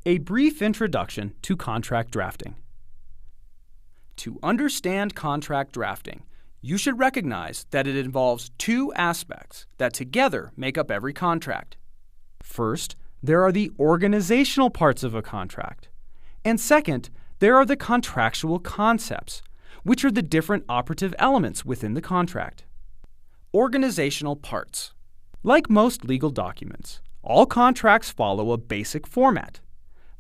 A brief introduction to contract drafting. To understand contract drafting, you should recognize that it involves two aspects that together make up every contract. First, there are the organizational parts of a contract. And second, there are the contractual concepts, which are the different operative elements within the contract. Organizational parts. Like most legal documents, all contracts follow a basic format.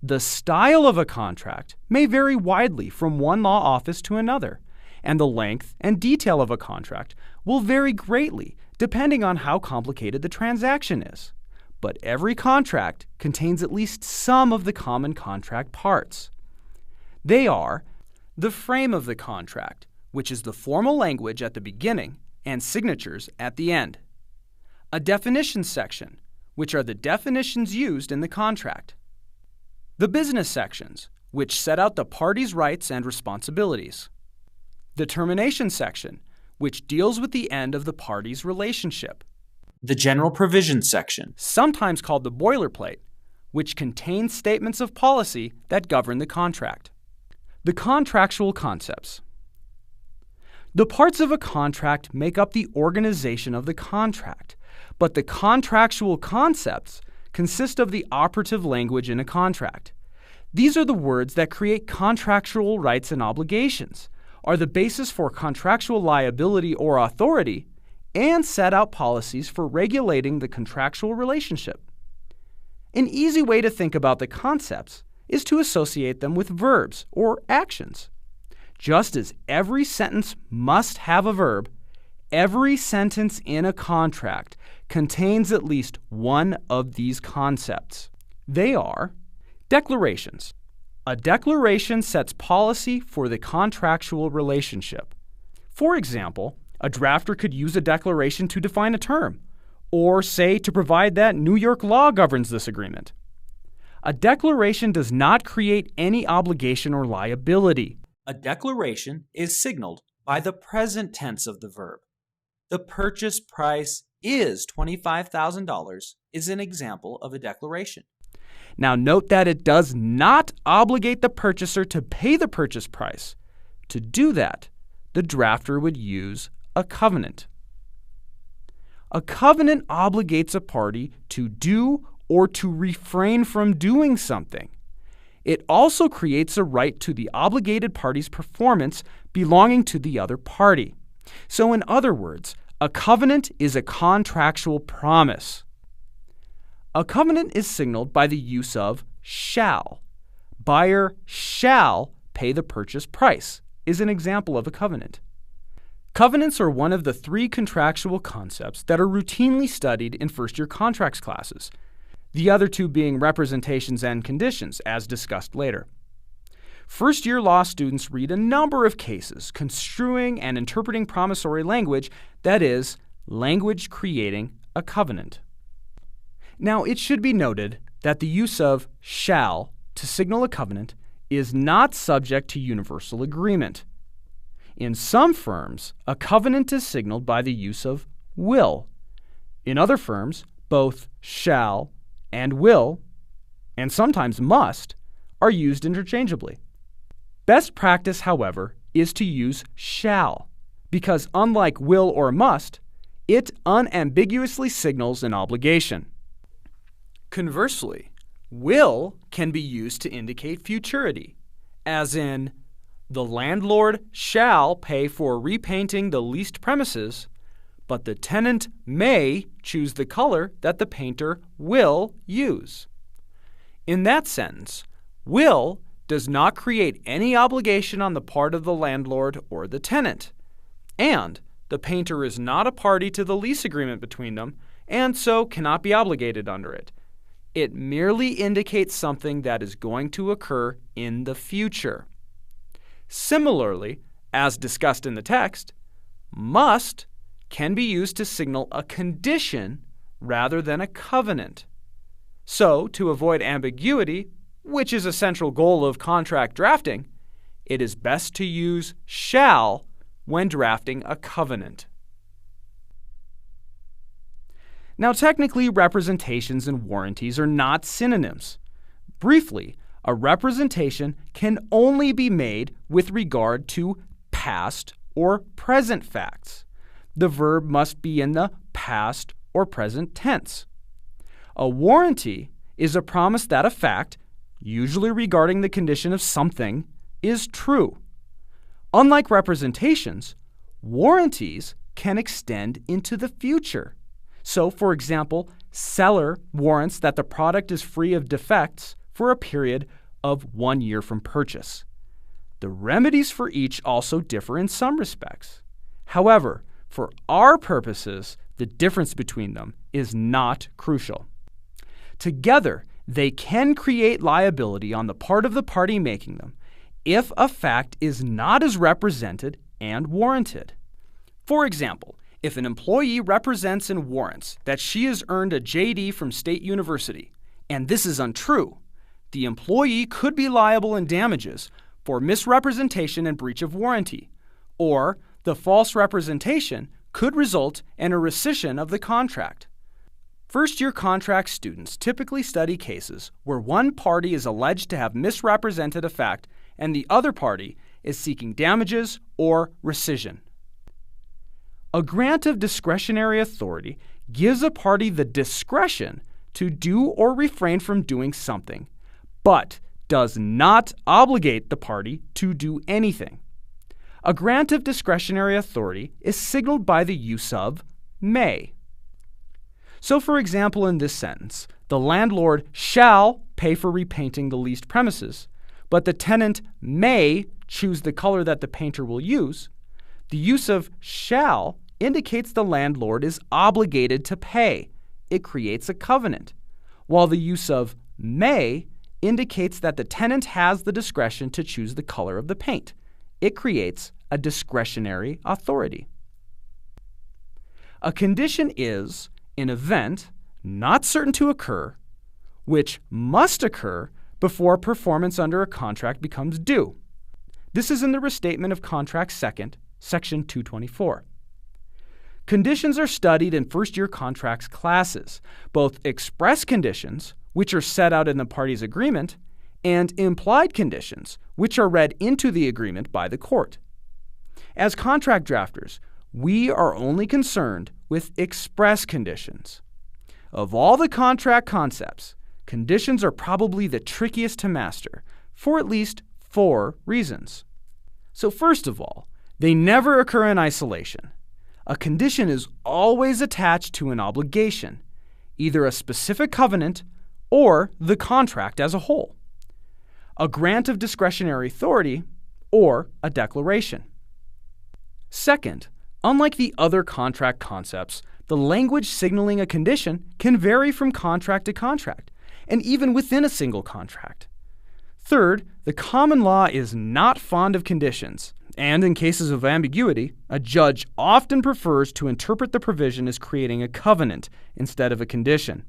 The style of a contract may vary widely from one law office to another, and the length and detail of a contract will vary greatly depending on how complicated the transaction is. But every contract contains at least some of the common contract parts. They are the frame of the contract, which is the formal language at the beginning and signatures at the end. A definition section, which are the definitions used in the contract. The business sections, which set out the parties' rights and responsibilities. The termination section, which deals with the end of the parties' relationship. The general provisions section, sometimes called the boilerplate, which contains statements of policy that govern the contract. The contractual concepts. The parts of a contract make up the organization of the contract, but the contractual concepts consist of the operative language in a contract. These are the words that create contractual rights and obligations, are the basis for contractual liability or authority, and set out policies for regulating the contractual relationship. An easy way to think about the concepts is to associate them with verbs or actions. Just as every sentence must have a verb, every sentence in a contract contains at least one of these concepts. They are declarations. A declaration sets policy for the contractual relationship. For example, a drafter could use a declaration to define a term, or say to provide that New York law governs this agreement. A declaration does not create any obligation or liability. A declaration is signaled by the present tense of the verb. The purchase price is $25,000 is an example of a declaration. Now note that it does not obligate the purchaser to pay the purchase price. To do that, the drafter would use a covenant. A covenant obligates a party to do or to refrain from doing something. It also creates a right to the obligated party's performance belonging to the other party. So in other words, a covenant is a contractual promise. A covenant is signaled by the use of shall. Buyer shall pay the purchase price is an example of a covenant. Covenants are one of the three contractual concepts that are routinely studied in first-year contracts classes, the other two being representations and conditions, as discussed later. First-year law students read a number of cases construing and interpreting promissory language, that is, language creating a covenant. Now, it should be noted that the use of shall to signal a covenant is not subject to universal agreement. In some firms, a covenant is signaled by the use of will. In other firms, both shall and will, and sometimes must, are used interchangeably. Best practice, however, is to use shall, because unlike will or must, it unambiguously signals an obligation. Conversely, will can be used to indicate futurity, as in, the landlord shall pay for repainting the leased premises, but the tenant may choose the color that the painter will use. In that sentence, will does not create any obligation on the part of the landlord or the tenant, and the painter is not a party to the lease agreement between them, and so cannot be obligated under it. It merely indicates something that is going to occur in the future. Similarly, as discussed in the text, must can be used to signal a condition rather than a covenant. So, to avoid ambiguity, which is a central goal of contract drafting, it is best to use shall when drafting a covenant. Now, technically, representations and warranties are not synonyms, Briefly, a representation can only be made with regard to past or present facts. The verb must be in the past or present tense. A warranty is a promise that a fact, usually regarding the condition of something, is true. Unlike representations, warranties can extend into the future. So, for example, seller warrants that the product is free of defects for a period of 1 year from purchase. The remedies for each also differ in some respects. However, for our purposes, the difference between them is not crucial. Together, they can create liability on the part of the party making them if a fact is not as represented and warranted. For example, if an employee represents and warrants that she has earned a JD from State University, and this is untrue, the employee could be liable in damages for misrepresentation and breach of warranty, or the false representation could result in a rescission of the contract. First-year contract students typically study cases where one party is alleged to have misrepresented a fact and the other party is seeking damages or rescission. A grant of discretionary authority gives a party the discretion to do or refrain from doing something, but does not obligate the party to do anything. A grant of discretionary authority is signaled by the use of may. So, for example, in this sentence, the landlord shall pay for repainting the leased premises, but the tenant may choose the color that the painter will use. The use of shall indicates the landlord is obligated to pay. It creates a covenant, while the use of may indicates that the tenant has the discretion to choose the color of the paint. It creates a discretionary authority. A condition is an event not certain to occur, which must occur before performance under a contract becomes due. This is in the Restatement of Contracts 2nd, Section 224. Conditions are studied in first-year contracts classes, both express conditions, which are set out in the parties' agreement, and implied conditions, which are read into the agreement by the court. As contract drafters, we are only concerned with express conditions. Of all the contract concepts, conditions are probably the trickiest to master, for at least 4 reasons. So first of all, they never occur in isolation. A condition is always attached to an obligation, either a specific covenant or the contract as a whole, a grant of discretionary authority, or a declaration. Second, unlike the other contract concepts, the language signaling a condition can vary from contract to contract, and even within a single contract. Third, the common law is not fond of conditions, and in cases of ambiguity, a judge often prefers to interpret the provision as creating a covenant instead of a condition.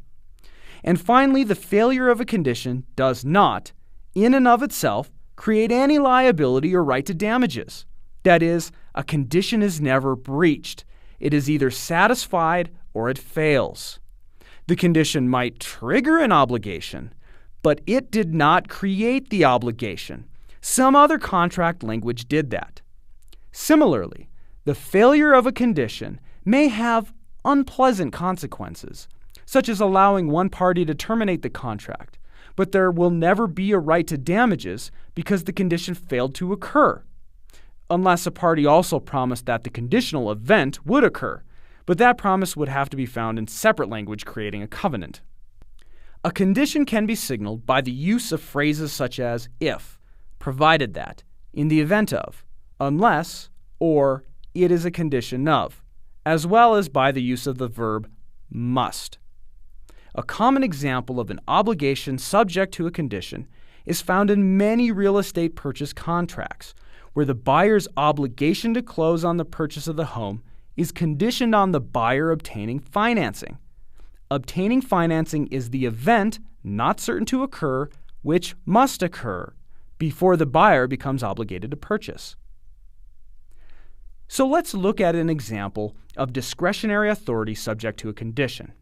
And finally, the failure of a condition does not, in and of itself, create any liability or right to damages. That is, a condition is never breached. It is either satisfied or it fails. The condition might trigger an obligation, but it did not create the obligation. Some other contract language did that. Similarly, the failure of a condition may have unpleasant consequences, such as allowing one party to terminate the contract, but there will never be a right to damages because the condition failed to occur, unless a party also promised that the conditional event would occur, but that promise would have to be found in separate language creating a covenant. A condition can be signaled by the use of phrases such as if, provided that, in the event of, unless, or it is a condition of, as well as by the use of the verb must. A common example of an obligation subject to a condition is found in many real estate purchase contracts, where the buyer's obligation to close on the purchase of the home is conditioned on the buyer obtaining financing. Obtaining financing is the event not certain to occur, which must occur before the buyer becomes obligated to purchase. So let's look at an example of discretionary authority subject to a condition.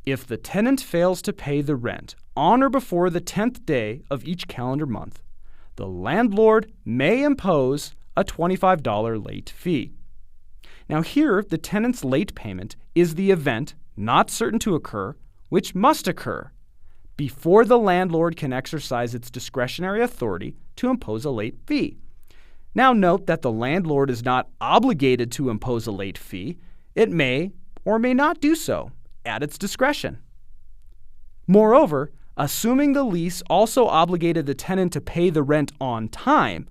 If the tenant fails to pay the rent on or before the 10th day of each calendar month, the landlord may impose a $25 late fee. Now here, the tenant's late payment is the event not certain to occur, which must occur before the landlord can exercise its discretionary authority to impose a late fee. Now note that the landlord is not obligated to impose a late fee. It may or may not do so at its discretion. Moreover, assuming the lease also obligated the tenant to pay the rent on time,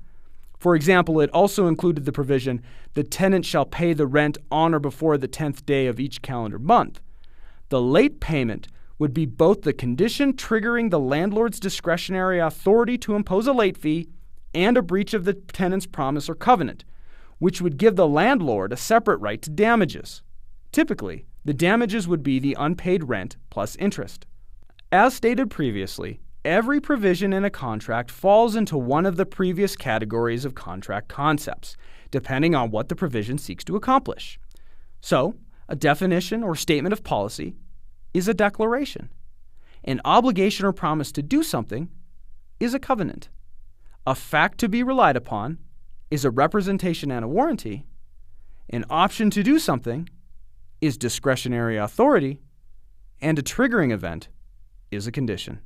for example, it also included the provision, the tenant shall pay the rent on or before the 10th day of each calendar month, the late payment would be both the condition triggering the landlord's discretionary authority to impose a late fee and a breach of the tenant's promise or covenant, which would give the landlord a separate right to damages. Typically, the damages would be the unpaid rent plus interest. As stated previously, every provision in a contract falls into one of the previous categories of contract concepts, depending on what the provision seeks to accomplish. So, a definition or statement of policy is a declaration. An obligation or promise to do something is a covenant. A fact to be relied upon is a representation and a warranty. An option to do something is discretionary authority, and a triggering event is a condition.